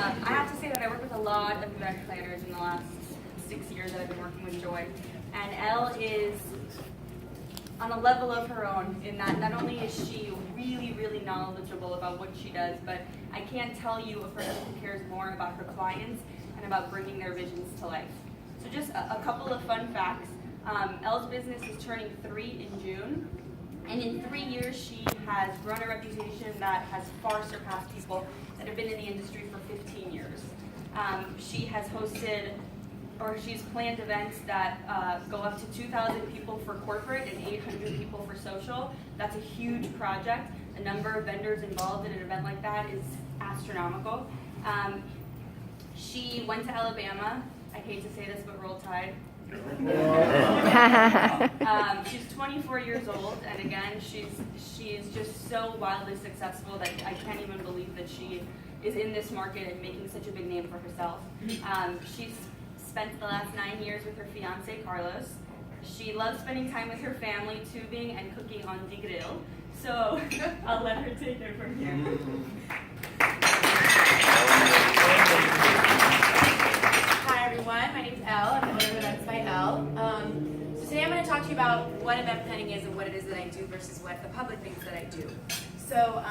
I have to say that I work with a lot of event planners in the last 6 years that I've been working with Joy. And Elle is on a level of her own in that not only is she really, really knowledgeable about what she does, but I can't tell you a person who cares more about her clients and about bringing their visions to life. So just a couple of fun facts. Elle's business is turning 3 in June, and in 3 years she has grown a reputation that has far surpassed people that have been in the industry for 15 years. She has hosted, or she's planned events that go up to 2,000 people for corporate and 800 people for social. That's a huge project. The number of vendors involved in an event like that is astronomical. She went to Alabama. I hate to say this, but Roll Tide. She's 24 years old, and again, she is just so wildly successful that I can't even believe that she is in this market and making such a big name for herself. She's spent the last 9 years with her fiance Carlos. She loves spending time with her family, tubing and cooking on the grill. So I'll let her take it from here. Hi everyone, my name's Elle. I'm the owner of Events by Elle. So today I'm going to talk to you about what event planning is and what it is that I do versus what the public thinks that I do. So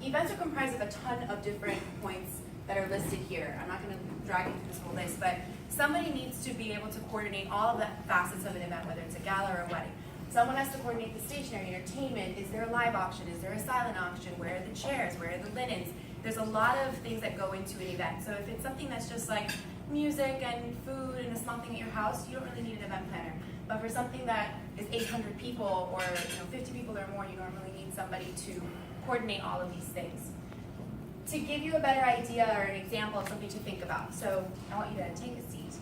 events are comprised of a ton of different points that are listed here. I'm not going to drag you through this whole list, but somebody needs to be able to coordinate all of the facets of an event, whether it's a gala or a wedding. Someone has to coordinate the stationery, entertainment. Is there a live auction? Is there a silent auction? Where are the chairs? Where are the linens? There's a lot of things that go into an event. So if it's something that's just like music and food and a small thing at your house, you don't really need an event planner. But for something that is 800 people or 50 people or more, you normally need somebody to coordinate all of these things. To give you a better idea or an example of something to think about, so I want you to take a seat.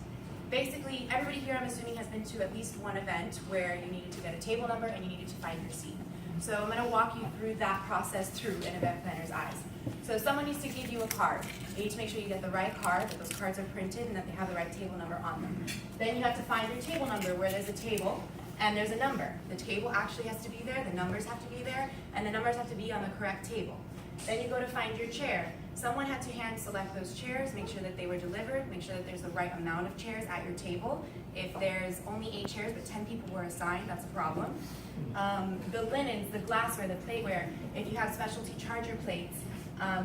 Basically, everybody here, I'm assuming, has been to at least one event where you needed to get a table number and you needed to find your seat. So I'm going to walk you through that process through an event planner's eyes. So someone needs to give you a card. You need to make sure you get the right card, that those cards are printed, and that they have the right table number on them. Then you have to find your table number where there's a table and there's a number. The table actually has to be there, the numbers have to be there, and the numbers have to be on the correct table. Then you go to find your chair. Someone had to hand select those chairs, make sure that they were delivered, make sure that there's the right amount of chairs at your table. If there's only 8 chairs but 10 people were assigned, that's a problem. The linens, the glassware, the plateware, if you have specialty charger plates,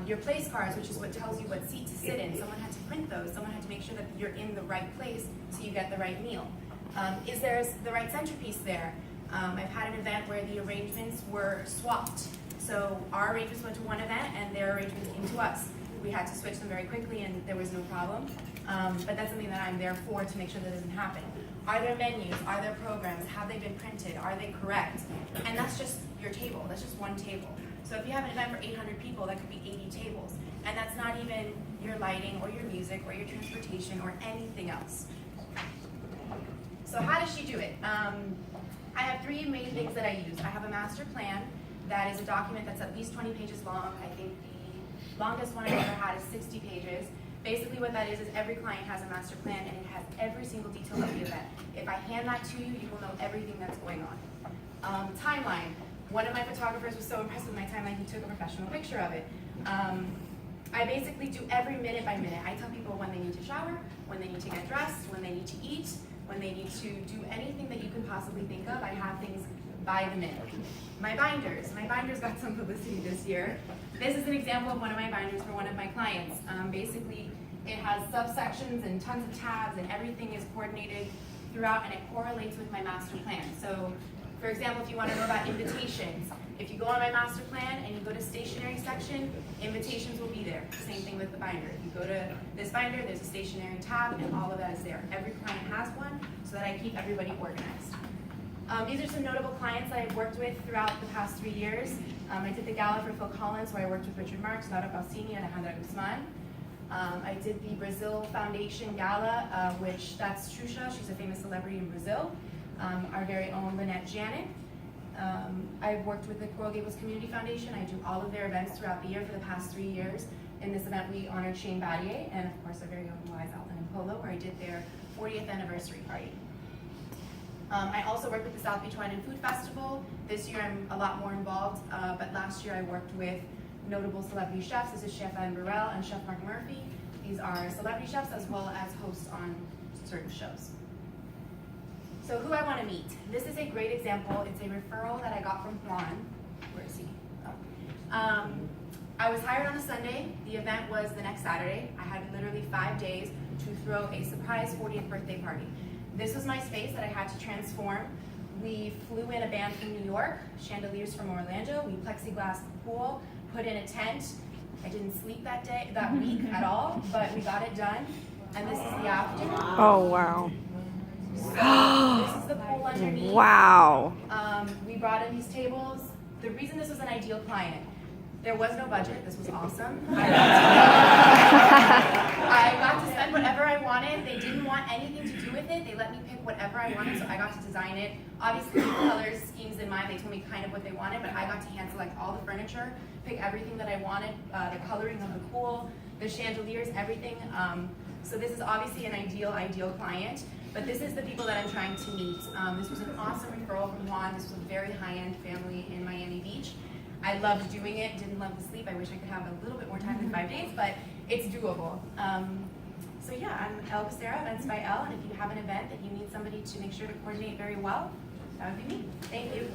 your place cards, which is what tells you what seat to sit in, someone had to print those, someone had to make sure that you're in the right place so you get the right meal. Is there the right centerpiece there? I've had an event where the arrangements were swapped. So our arrangements went to one event and their arrangements came to us. We had to switch them very quickly and there was no problem. But that's something that I'm there for to make sure that doesn't happen. Are there menus? Are there programs? Have they been printed? Are they correct? And that's just your table. That's just one table. So if you have an event for 800 people, that could be 80 tables. And that's not even your lighting or your music or your transportation or anything else. So how does she do it? I have 3 main things that I use. I have a master plan. That is a document that's at least 20 pages long. I think the longest one I've ever had is 60 pages. Basically what that is every client has a master plan and it has every single detail of the event. If I hand that to you, you will know everything that's going on. Timeline. One of my photographers was so impressed with my timeline, he took a professional picture of it. I basically do every minute by minute. I tell people when they need to shower, when they need to get dressed, when they need to eat, when they need to do anything that you can possibly think of. I have things by the minute. My binders got some publicity this year. This is an example of one of my binders for one of my clients. Basically, it has subsections and tons of tabs and everything is coordinated throughout and it correlates with my master plan. So, for example, if you want to know about invitations, if you go on my master plan and you go to stationery section, invitations will be there. Same thing with the binder. If you go to this binder, there's a stationery tab and all of that is there. Every client has one so that I keep everybody organized. These are some notable clients that I've worked with throughout the past 3 years. I did the gala for Phil Collins, where I worked with Richard Marx, Laura Balsini, and Alejandra Guzman. I did the Brazil Foundation Gala, which that's Xuxa, she's a famous celebrity in Brazil. Our very own Lynette Janik. I've worked with the Coral Gables Community Foundation. I do all of their events throughout the year for the past 3 years. In this event, we honored Shane Battier, and of course, our very own Wise Alton and Polo, where I did their 40th anniversary party. I also worked with the South Beach Wine and Food Festival. This year I'm a lot more involved, but last year I worked with notable celebrity chefs. This is Chef Elle and Chef Mark Murphy. These are celebrity chefs as well as hosts on certain shows. So who I want to meet. This is a great example. It's a referral that I got from Juan. Where is he? Oh. I was hired on a Sunday. The event was the next Saturday. I had literally 5 days to throw a surprise 40th birthday party. This was my space that I had to transform. We flew in a band from New York, chandeliers from Orlando. We plexiglassed the pool, put in a tent. I didn't sleep that week at all, but we got it done. And this is the after. Oh, wow. So this is the pool underneath. Wow. We brought in these tables. The reason this was an ideal client, there was no budget. This was awesome. I got to spend whatever I wanted. They didn't want anything to do with it. They let me pick whatever I wanted, so I got to design it. Obviously, colors, schemes in mind, they told me kind of what they wanted, but I got to hand select all the furniture, pick everything that I wanted, the coloring of the pool, the chandeliers, everything. So this is obviously an ideal client, but this is the people that I'm trying to meet. This was an awesome referral from Juan. This was a very high-end family in Miami Beach. I loved doing it, didn't love the sleep. I wish I could have a little bit more time than 5 days, but it's doable. So yeah, I'm Elle Bacerra, Events by Elle, and if you have an event that you need somebody to make sure to coordinate very well, that would be me. Thank you.